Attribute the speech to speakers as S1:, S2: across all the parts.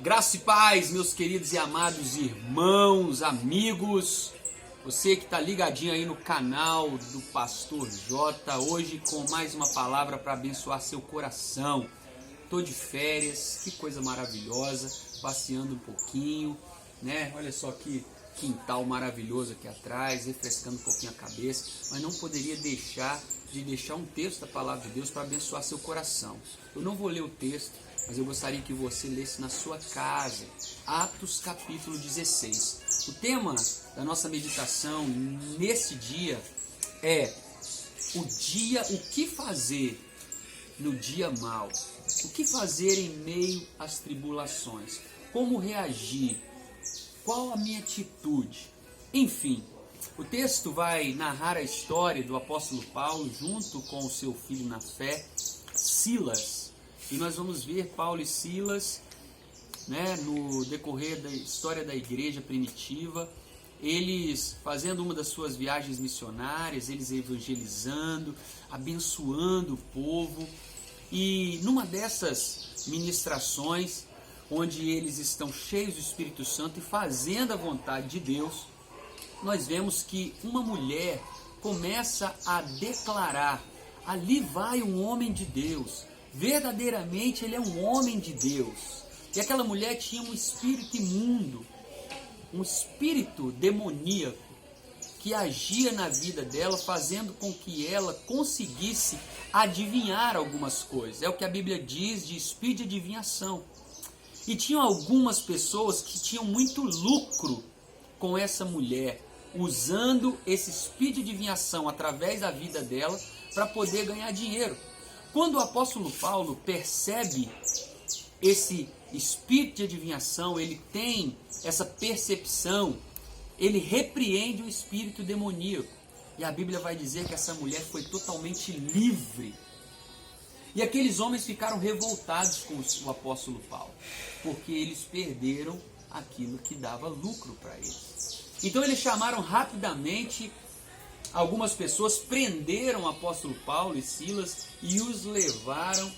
S1: Graça e paz, meus queridos e amados irmãos, amigos, você que está ligadinho aí no canal do Pastor J, hoje com mais uma palavra para abençoar seu coração. Tô de férias, que coisa maravilhosa, passeando um pouquinho, né? Olha só que quintal maravilhoso aqui atrás, refrescando um pouquinho a cabeça, mas não poderia deixar um texto da palavra de Deus para abençoar seu coração. Eu não vou ler o texto, mas eu gostaria que você lesse na sua casa, Atos capítulo 16. O tema da nossa meditação nesse dia é o que fazer no dia mau, o que fazer em meio às tribulações, como reagir, qual a minha atitude, enfim. O texto vai narrar a história do apóstolo Paulo junto com o seu filho na fé, Silas. E nós vamos ver Paulo e Silas, né, no decorrer da história da igreja primitiva, eles fazendo uma das suas viagens missionárias, eles evangelizando, abençoando o povo. E numa dessas ministrações, onde eles estão cheios do Espírito Santo e fazendo a vontade de Deus, nós vemos que uma mulher começa a declarar: ali vai um homem de Deus, verdadeiramente ele é um homem de Deus. E aquela mulher tinha um espírito imundo, um espírito demoníaco, que agia na vida dela, fazendo com que ela conseguisse adivinhar algumas coisas. É o que a Bíblia diz de espírito de adivinhação. E tinham algumas pessoas que tinham muito lucro com essa mulher, usando esse espírito de adivinhação através da vida dela para poder ganhar dinheiro. Quando o apóstolo Paulo percebe esse espírito de adivinhação, ele tem essa percepção, ele repreende o espírito demoníaco. E a Bíblia vai dizer que essa mulher foi totalmente livre. E aqueles homens ficaram revoltados com o apóstolo Paulo, porque eles perderam aquilo que dava lucro para eles. Então eles chamaram rapidamente algumas pessoas, prenderam o apóstolo Paulo e Silas e os levaram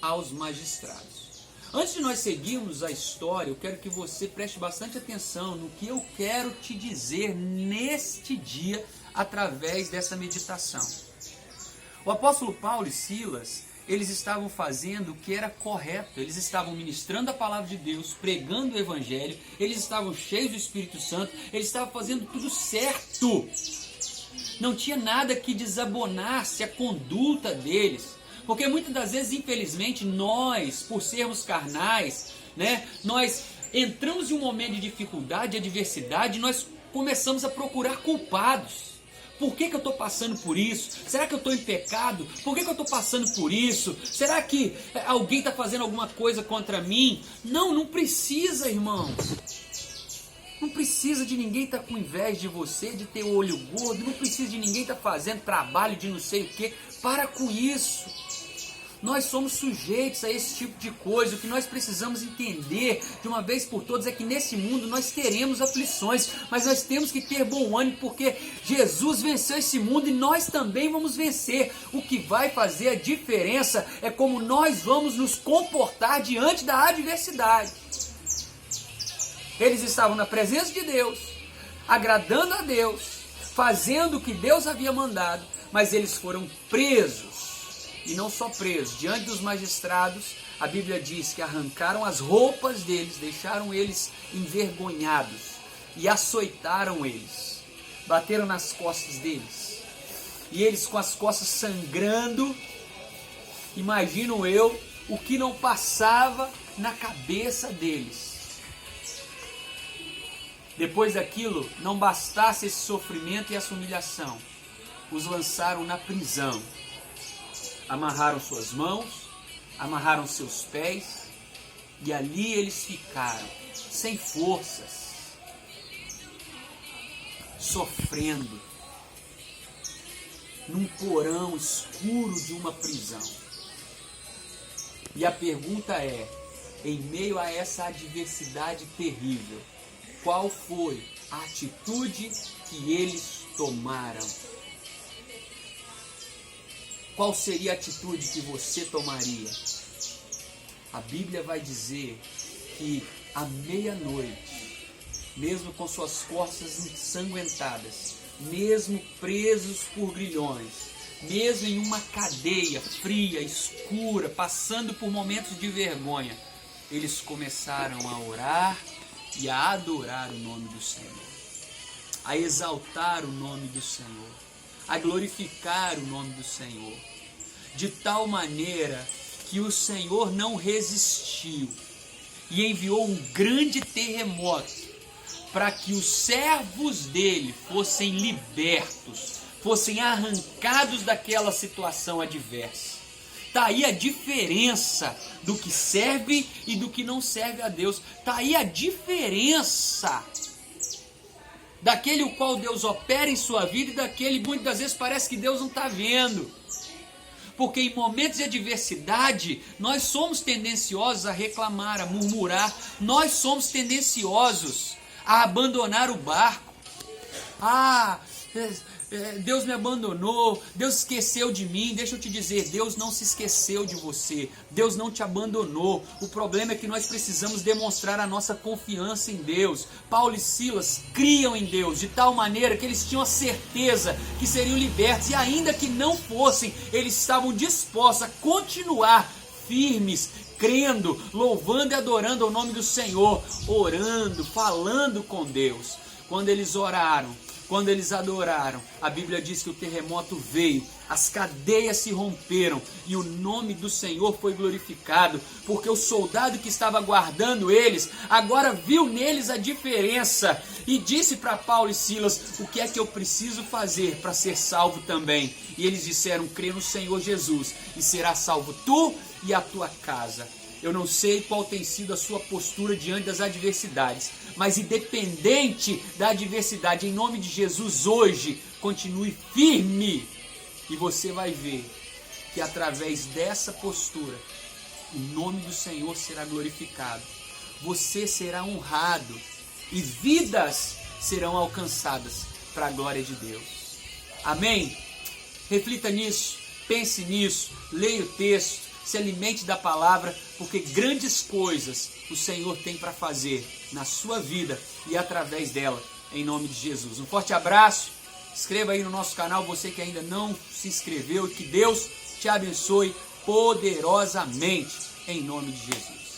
S1: aos magistrados. Antes de nós seguirmos a história, eu quero que você preste bastante atenção no que eu quero te dizer neste dia através dessa meditação. O apóstolo Paulo e Silas, eles estavam fazendo o que era correto, eles estavam ministrando a palavra de Deus, pregando o evangelho, eles estavam cheios do Espírito Santo, eles estavam fazendo tudo certo. Não tinha nada que desabonasse a conduta deles, porque muitas das vezes, infelizmente, nós, por sermos carnais, né, nós entramos em um momento de dificuldade, de adversidade, e nós começamos a procurar culpados. Por que eu estou passando por isso? Será que eu estou em pecado? Por que eu estou passando por isso? Será que alguém está fazendo alguma coisa contra mim? Não precisa, irmãos. Não precisa de ninguém estar com inveja de você, de ter o olho gordo. Não precisa de ninguém estar fazendo trabalho de não sei o que. Para com isso. Nós somos sujeitos a esse tipo de coisa. O que nós precisamos entender de uma vez por todas é que nesse mundo nós teremos aflições, mas nós temos que ter bom ânimo, porque Jesus venceu esse mundo e nós também vamos vencer. O que vai fazer a diferença é como nós vamos nos comportar diante da adversidade. Eles estavam na presença de Deus, agradando a Deus, fazendo o que Deus havia mandado, mas eles foram presos. E não só presos, diante dos magistrados, a Bíblia diz que arrancaram as roupas deles, deixaram eles envergonhados e açoitaram eles, bateram nas costas deles. E eles com as costas sangrando, imagino eu, o que não passava na cabeça deles. Depois daquilo, não bastasse esse sofrimento e essa humilhação, os lançaram na prisão. Amarraram suas mãos, amarraram seus pés, e ali eles ficaram, sem forças, sofrendo, num porão escuro de uma prisão. E a pergunta é, em meio a essa adversidade terrível, qual foi a atitude que eles tomaram? Qual seria a atitude que você tomaria? A Bíblia vai dizer que à meia-noite, mesmo com suas costas ensanguentadas, mesmo presos por grilhões, mesmo em uma cadeia fria, escura, passando por momentos de vergonha, eles começaram a orar e a adorar o nome do Senhor, a exaltar o nome do Senhor, a glorificar o nome do Senhor, de tal maneira que o Senhor não resistiu e enviou um grande terremoto para que os servos dele fossem libertos, fossem arrancados daquela situação adversa. Está aí a diferença do que serve e do que não serve a Deus. Está aí a diferença daquele o qual Deus opera em sua vida e daquele muitas das vezes parece que Deus não está vendo. Porque em momentos de adversidade, nós somos tendenciosos a reclamar, a murmurar. Nós somos tendenciosos a abandonar o barco. Deus me abandonou, Deus esqueceu de mim. Deixa eu te dizer, Deus não se esqueceu de você, Deus não te abandonou. O problema é que nós precisamos demonstrar a nossa confiança em Deus. Paulo e Silas criam em Deus de tal maneira que eles tinham a certeza que seriam libertos, e ainda que não fossem, eles estavam dispostos a continuar firmes, crendo, louvando e adorando ao nome do Senhor, orando, falando com Deus. Quando eles oraram, quando eles adoraram, a Bíblia diz que o terremoto veio, as cadeias se romperam e o nome do Senhor foi glorificado, porque o soldado que estava guardando eles, agora viu neles a diferença e disse para Paulo e Silas: o que é que eu preciso fazer para ser salvo também? E eles disseram: crê no Senhor Jesus e será salvo tu e a tua casa. Eu não sei qual tem sido a sua postura diante das adversidades, mas independente da adversidade, em nome de Jesus, hoje, continue firme. E você vai ver que através dessa postura, o nome do Senhor será glorificado. Você será honrado e vidas serão alcançadas para a glória de Deus. Amém? Reflita nisso, pense nisso, leia o texto, se alimente da palavra, porque grandes coisas o Senhor tem para fazer na sua vida e através dela, em nome de Jesus. Um forte abraço, inscreva aí no nosso canal, você que ainda não se inscreveu, e que Deus te abençoe poderosamente, em nome de Jesus.